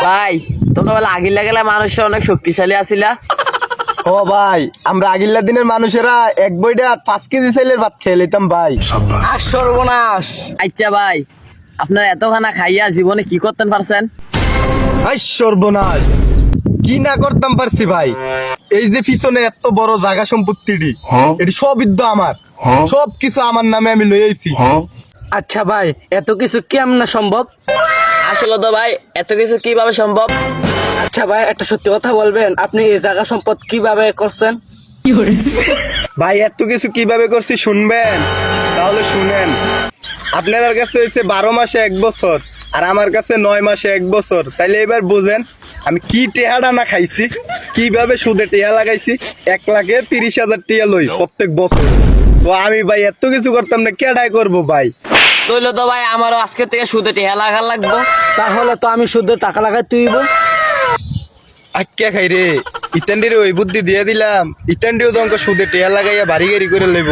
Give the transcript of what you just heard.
ভাই তোমরা বলে আগিলা গেলে মানুষের অনেক শক্তিশালী আছিলা। ও ভাই, আমরা আগিল্লা দিনের মানুষেরা এক বইটা 5 কেজি চাইলের ভাত খেয়ে লইতাম ভাই। আর সর্বনাশ। আচ্ছা ভাই, আপনার এত খানা খাইয়া জীবনে কি করতেন পারছেন? আই সর্বনাশ, কি না করতাম পারছি ভাই। এই যে পিছনে এত বড় জায়গা সম্পত্তিটি, এটি সবই তো আমার, সব কিছু আমার নামে আমি লই আইছি। আচ্ছা ভাই, এত কিছু কেমনে সম্ভব? আসলে তো ভাই এত কিছু কিভাবে সম্ভব? আচ্ছা ভাই, একটা সত্যি কথা বলবেন, আপনি এই জায়গা সম্পদ কিভাবে করছেন? ভাই এত কিছু কিভাবে করছি শুনবেন? তাহলে শুনেন। আপনার কাছে হয়েছে 12 মাসে 1 বছর, আর আমার কাছে 9 মাসে 1 বছর। তাইলে এবার বুঝেন আমি কি টেহাডা না খাইছি, কিভাবে সুদে টেহা লাগাইছি। 1,30,000 টিয়া লই প্রত্যেক বছর। তো আমি ভাই এত কিছু করতাম না, কেডাই করবো ভাই। তইলে তো ভাই আমারও আজকে থেকে সুদে টেহা লাগা লাগবো। তাহলে তো আমি শুধু টাকা লাগাই তুইব। আক্কা খাই রে, ইতান্ডিরে ওই বুদ্ধি দিয়ে দিলাম, ইতান্ডিও তো অঙ্ক সুদে টেহা লাগাইয়া বাড়ি গাড়ি করে লইব।